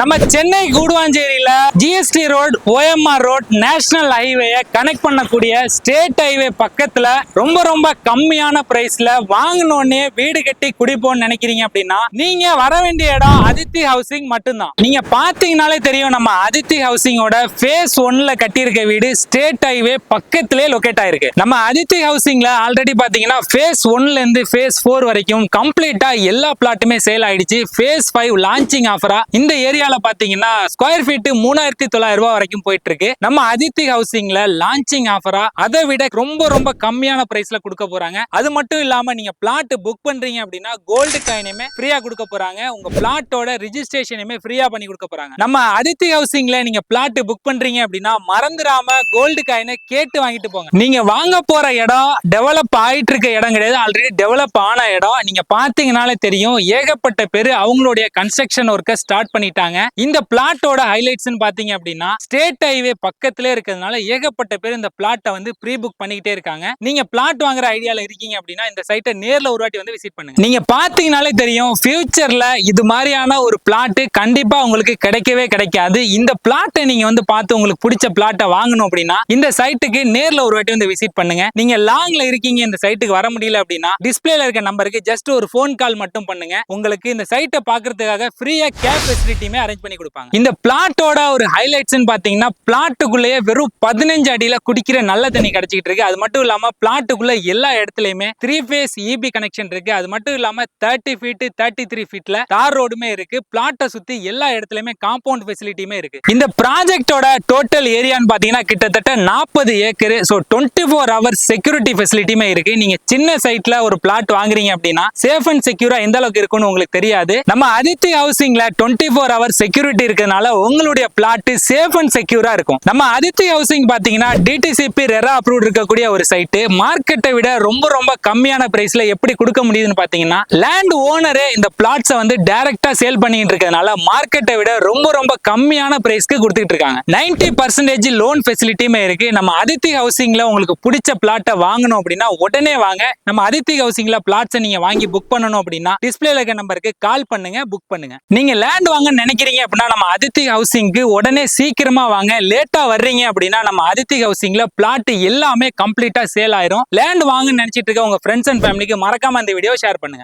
நம்ம சென்னை கூடுவாஞ்சேரியில GST road, OMR road, national highway connect பண்ணக்கூடிய ஸ்டேட் ஹைவே பக்கத்துல ரொம்ப கம்மியான பிரைஸ்ல வாங்கினோடனே வீடு கட்டி குடிப்போம்னு நினைக்கிறீங்க அப்படின்னா நீங்க வர வேண்டிய இடம் அதித்தி ஹவுசிங் மட்டும்தான். நீங்க பாத்தீங்கன்னாலே தெரியும், நம்ம அதித்தி ஹவுசிங்கோட ஃபேஸ் 1ல கட்டியிருக்க வீடு ஸ்டேட் ஹைவே பக்கத்திலே லொகேட் ஆயிருக்கு. நம்ம அதித்தி ஹவுசிங்ல ஆல்ரெடி பாத்தீங்கன்னா ஃபேஸ் 1ல இருந்து ஃபேஸ் 4 வரைக்கும் கம்ப்ளீட்டா எல்லா பிளாட்டுமே சேல் ஆயிடுச்சு. ஃபேஸ் 5 லான்ச்சிங் ஆஃபரா இந்த ஏரியால பாத்தீங்கன்னா ஸ்கொயர் ஃபீட் 3900 ரூபாய் வரைக்கும் போயிட்டு இருக்கு. நம்ம அதித்தி ஹவுசிங்ல லான்ச்சிங் ஆஃபரா அதை விட ரொம்ப கம்மியான பிரைஸ்ல கொடுக்க போறாங்க. அது மட்டும் இல்லாம நீங்க பிளாட் புக் பண்றீங்க அப்படின்னா கோல்டு காயினுமே ஃப்ரீயா கொடுக்க போறாங்க. உங்க பிளாட்டோட ரிஜிஸ்ட்ரேஷனுமே ஃப்ரீயா பண்ணி கொடுக்க போறாங்க. நம்ம அதித்தி ஹவுசிங்ல நீங்க பிளாட் புக் பண்றீங்க அப்படின்னா மறந்துடாம கோல்டு காயினை கேட்டு வாங்கிட்டு போங்க. நீங்க வாங்க போற இடம் டெவலப் ஆயிட்டு இருக்க இடம் கிடையாது, ஆல்ரெடி டெவலப் ஆன இடம். நீங்க பாத்தீங்கன்னாலே தெரியும், ஏகப்பட்ட பேரு அவங்களுடைய கன்ஸ்ட்ரக்ஷன் ஒர்க்கை ஸ்டார்ட் பண்ணிட்டாங்க. இந்த பிளாட்டோட ஹைலைட்ஸ் பாத்தீங்க அப்படின்னா ஸ்டேட் ஹைவே பக்கத்திலே இருக்கிறதுனால ஏகப்பட்ட பேர் இந்த பிளாட்டை வந்து ப்ரீ புக் பண்ணிக்கிட்டே இருக்காங்க. நீங்க பிளாட் வாங்குற ஐடியால இருக்கீங்க அப்படின்னா இந்த சைட்டை நேர்ல ஒரு வாட்டி வந்து விசிட் பண்ணுங்க. நீங்க பாத்தீங்கன்னாலே தெரியும், ஃபியூச்சர்ல இது மாதிரியான ஒரு பிளாட் கண்டிப்பா உங்களுக்கு கிடைக்கவே கிடைக்காது. இந்த பிளாட்டை நீங்க வந்து பார்த்து உங்களுக்கு பிடிச்ச பிளாட்டை வாங்கணும் அப்படின்னா இந்த சைட்டுக்கு நேர்ல ஒரு வாட்டி வந்து விசிட் பண்ணுங்க. நீங்க லாங்ல இருக்கீங்க, இந்த சைட்டுக்கு வர முடியல அப்படின்னா டிஸ்பிளேல இருக்க நம்பருக்கு ஜஸ்ட் ஒரு போன் கால் மட்டும் பண்ணுங்க. உங்களுக்கு இந்த சைட்டை பாக்குறதுக்காக ஃப்ரீயா கேப் ஃபெசிலிட்டியுமே அரேஞ்ச் பண்ணி கொடுப்பாங்க. இந்த பிளாட்டோட ஒரு ஹைலைட்ஸ் பாத்தீங்கன்னா பிளாட்டுக்குள்ளேயே வெறும் 15 அடியில குடிக்கிற நல்ல தண்ணி கிடைச்சிட்டு இருக்கு. அது மட்டும் இல்லாம பிளாட்டுக்குள்ள எல்லா இடத்துலயுமே 3 ஃபேஸ் EB கனெக்ஷன் இருக்கு. அது மட்டும் இல்லாம 30 ஃபீட் 33 ஃபீட்ல தார் ரோடுமே இருக்கு. பிளாட்டை சுத்தி எல்லா இடத்துலயுமே காம்பவுண்ட் ஃபெசிலிட்டியுமே இருக்கு. இந்த ப்ராஜெக்டோட டோட்டல் ஏரியான்னு பாத்தீங்கன்னா கிட்டத்தட்ட 40 ஏக்கர். 24 ஹவர்ஸ் செக்யூரிட்டி ஃபெசிலிட்டியுமே இருக்கு. நீங்க சின்ன சைட்ல ஒரு பிளாட் வாங்குறீங்க அப்படின்னா சேஃப் அண்ட் செக்யூரா எந்த அளவுக்கு இருக்குன்னு உங்களுக்கு தெரியாது. நம்ம அதித்தி ஹவுசிங்ல 24 ஹவர்ஸ் செக்யூரிட்டி இருக்கிறதுனால உங்களுடைய பிளாட் சேஃப் அண்ட் செக்யூரா இருக்கும். நம்ம அதித்தி ஹவுசிங் பாத்தீங்கன்னா டிடிசிபி ரெரா அப்ரூவ்ட் இருக்கக்கூடிய ஒரு சைட். மார்க்கெட்டை விட ரொம்ப கம்மியான பிரைஸ்ல எப்படி கொடுக்க முடியுதுன்னு பாத்தீங்கன்னா லேண்ட் ஓனரே இந்த பிளாட்ஸை வந்து டைரக்டா சேல் பண்ணிட்டு இருக்கிறதுனால மார்க்கெட்டை விட ரொம்ப கம்மியான பிரைஸ்க்கு கொடுத்துட்டு இருக்காங்க. 90% லோன் ஃபெசிலிட்டியுமே இருக்கு. நம்ம அதித்தி ஹவுசிங்ல உங்களுக்கு பிடிச்ச பிளாட்டை வாங்கணும் அப்படின்னா உடனே வாங்க. நம்ம அதித்தி ஹவுசிங்ல பிளாட்ஸை நீங்க வாங்கி புக் பண்ணணும் அப்படின்னா டிஸ்பிளேல இருக்க நம்பருக்கு கால் பண்ணுங்க, புக் பண்ணுங்க. நீங்க லேண்ட் வாங்க நினைக்கிறீங்க அப்படின்னா நம்ம அதித்தி ஹவுசிங்க்கு உடனே சீக்கிரமா வாங்க. லேட்டா வர்றீங்க அப்படின்னா நம்ம அதித்தி ஹவுசிங்ல பிளாட் எல்லாமே கம்ப்ளீட்டா சேல் ஆயிரும். லேண்ட் வாங்க நினைச்சிட்டு இருக்க உங்க ஃப்ரெண்ட்ஸ் அண்ட் ஃபேமிலிக்கு மறக்காம இந்த வீடியோ ஷேர் பண்ணுங்க.